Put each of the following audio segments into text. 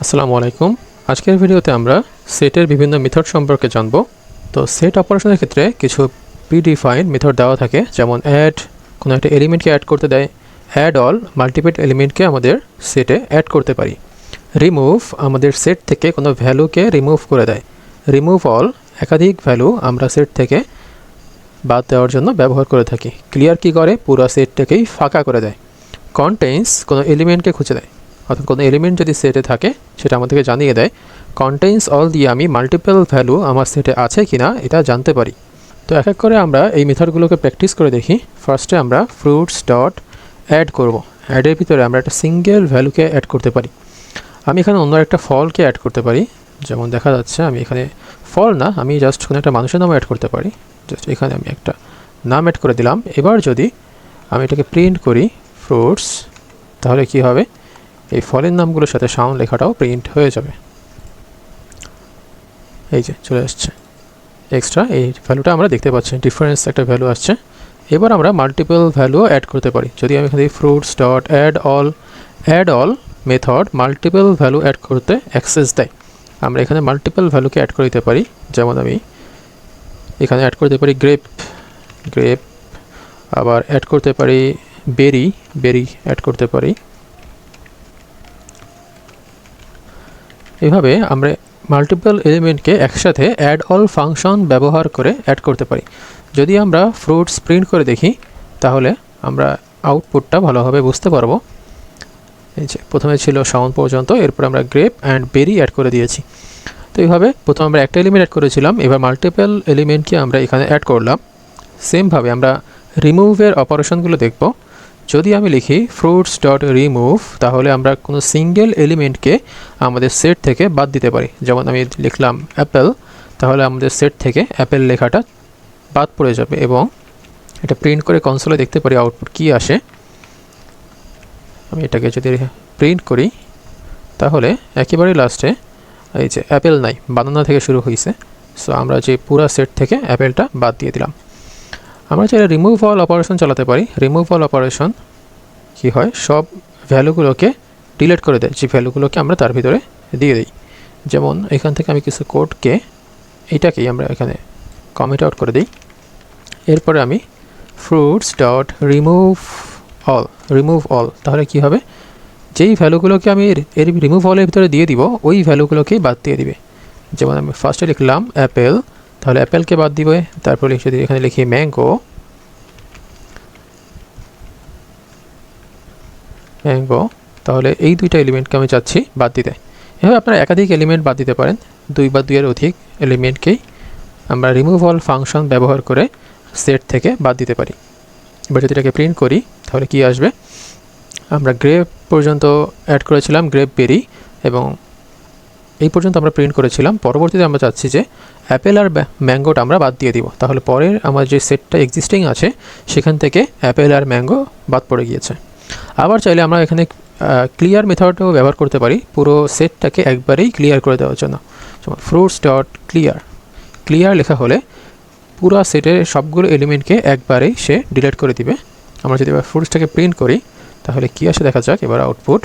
আসসালামু আলাইকুম। আজকের ভিডিওতে আমরা সেটের বিভিন্ন মেথড সম্পর্কে জানব। তো সেট অপারেশনের ক্ষেত্রে কিছু প্রিডিফাইন্ড মেথড দেওয়া থাকে, যেমন অ্যাড, কোনো একটা এলিমেন্টকে অ্যাড করতে দেয়। অ্যাড অল, মাল্টিপল এলিমেন্টকে আমাদের সেটে অ্যাড করতে পারি। রিমুভ, আমাদের সেট থেকে কোনো ভ্যালুকে রিমুভ করে দেয়। রিমুভ অল, একাধিক ভ্যালু আমরা সেট থেকে বাদ দেওয়ার জন্য ব্যবহার করে থাকি। ক্লিয়ার কি করে, পুরো সেটটাকেই ফাঁকা করে দেয়। কন্টেইনস, কোনো এলিমেন্টকে খুঁজে দেয়, অর্থাৎ কোনো এলিমেন্ট যদি সেটে থাকে সেটা আমাদেরকে জানিয়ে দেয়। কন্টেইনস অল দিয়ে আমি মাল্টিপল ভ্যালু আমার সেটে আছে কি না এটা জানতে পারি। তো এক এক করে আমরা এই মেথডগুলোকে প্র্যাকটিস করে দেখি। ফার্স্টে আমরা ফ্রুটস ডট অ্যাড করব। অ্যাডের ভিতরে আমরা একটা সিঙ্গেল ভ্যালুকে অ্যাড করতে পারি। আমি এখানে অন্য একটা ফলকে অ্যাড করতে পারি, যেমন দেখা যাচ্ছে আমি এখানে ফল না, আমি জাস্ট কোনো একটা মানুষের নাম অ্যাড করতে পারি। জাস্ট এখানে আমি একটা নাম অ্যাড করে দিলাম। এবার যদি আমি এটাকে প্রিন্ট করি ফ্রুটস, তাহলে কি হবে, এই ফলের নামগুলোর সাথে সাউন্ড লেখাটাও প্রিন্ট হয়ে যাবে। এই যে চলে আসছে এক্সট্রা, এই ভ্যালুটা আমরা দেখতে পাচ্ছি, ডিফারেন্স একটা ভ্যালু আসছে। এবার আমরা মাল্টিপল ভ্যালুও অ্যাড করতে পারি। যদি আমি এখানে fruits dot add all method multiple value add করতে অ্যাক্সেস দেয়। আমরা এখানে মাল্টিপল ভ্যালুকে অ্যাড করে দিতে পারি, যেমন আমি এখানে অ্যাড করতে পারি গ্রেপ, আবার অ্যাড করতে পারি বেরি অ্যাড করতে পারি। এভাবে আমরা মাল্টিপল এলিমেন্টকে একসাথে অ্যাড অল ফাংশন ব্যবহার করে অ্যাড করতে পারি। যদি আমরা ফ্রুটস প্রিন্ট করে দেখি, তাহলে আমরা আউটপুটটা ভালোভাবে বুঝতে পারবো। এই যে প্রথমে ছিল সাউন্ড পর্যন্ত, এরপর আমরা গ্রেপ অ্যান্ড বেরি অ্যাড করে দিয়েছি। তো এইভাবে প্রথমে আমরা একটা এলিমেন্ট অ্যাড করেছিলাম, এবার মাল্টিপল এলিমেন্টকে আমরা এখানে অ্যাড করলাম। সেমভাবে আমরা রিমুভের অপারেশনগুলো দেখব। যদি আমি লিখি ফ্রুটস ডট রিমুভ, তাহলে আমরা কোনো সিঙ্গেল এলিমেন্টকে আমাদের সেট থেকে বাদ দিতে পারি। যেমন আমি লিখলাম অ্যাপেল, তাহলে আমাদের সেট থেকে অ্যাপেল লেখাটা বাদ পড়ে যাবে এবং এটা প্রিন্ট করে কনসোলে দেখতে পারি আউটপুট কী আসে। আমি এটাকে যদি প্রিন্ট করি, তাহলে একেবারে লাস্টে এই যে অ্যাপেল নাই, বানানা থেকে শুরু হয়েছে। সো আমরা যে পুরো সেট থেকে অ্যাপেলটা বাদ দিয়ে দিলাম। আমরা চাইলে রিমুভ অল অপারেশন চালাতে পারি। রিমুভ অল অপারেশন কী হয়, সব ভ্যালুগুলোকে ডিলিট করে দেয়, যে ভ্যালুগুলোকে আমরা তার ভিতরে দিয়ে দিই। যেমন এখান থেকে আমি কিছু কোডকে, এইটাকেই আমরা এখানে কমেন্ট আউট করে দিই। এরপরে আমি ফ্রুটস ডট রিমুভ অল, তাহলে কি হবে, যেই ভ্যালুগুলোকে আমি এর রিমুভ অলের ভিতরে দিয়ে দিব ওই ভ্যালুগুলোকেই বাদ দিয়ে দিবে। যেমন আমি ফার্স্টে লিখলাম অ্যাপেল, তাহলে অ্যাপেলকে বাদ দিবে। তারপরে যদি এখানে লিখি ম্যাঙ্গো, তাহলে এই দুইটা এলিমেন্টকে আমি চাচ্ছি বাদ দিতে। এভাবে আপনারা একাধিক এলিমেন্ট বাদ দিতে পারেন। 2 বা 2 এর অধিক এলিমেন্টকেই আমরা রিমুভ অল ফাংশন ব্যবহার করে সেট থেকে বাদ দিতে পারি। এবার যদি এটাকে প্রিন্ট করি, তাহলে কি আসবে, আমরা গ্রেপ পর্যন্ত অ্যাড করেছিলাম, গ্রেপ বেরি, এবং এই পর্যন্ত আমরা প্রিন্ট করেছিলাম। পরবর্তীতে আমরা চাচ্ছি যে অ্যাপেল আর ম্যাঙ্গোটা আমরা বাদ দিয়ে দিব, তাহলে পরের আমার যে সেটটা এক্সিস্টিং আছে সেখান থেকে অ্যাপেল আর ম্যাঙ্গো বাদ পড়ে গিয়েছে। আবার চাইলে আমরা এখানে ক্লিয়ার মেথডও ব্যবহার করতে পারি, পুরো সেটটাকে একবারেই ক্লিয়ার করে দেওয়ার জন্য। যেমন ফ্রুটস ডট ক্লিয়ার লেখা হলে পুরো সেটের সবগুলো এলিমেন্টকে একবারেই সে ডিলিট করে দিবে। আমরা যদি এবার ফ্রুটসটাকে প্রিন্ট করি, তাহলে কী আসে দেখা যাক। এবার আউটপুট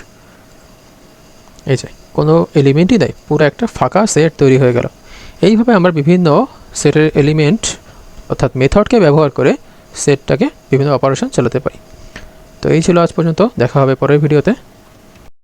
এই যে কোনো এলিমেন্টই নেই, পুরো একটা ফাঁকা সেট তৈরি হয়ে গেল। এইভাবে আমরা বিভিন্ন সেটের এলিমেন্ট অর্থাৎ মেথডকে ব্যবহার করে সেটটাকে বিভিন্ন অপারেশন চালাতে পারি। তো এই ছিল আজ পর্যন্ত, দেখা হবে পরের ভিডিওতে।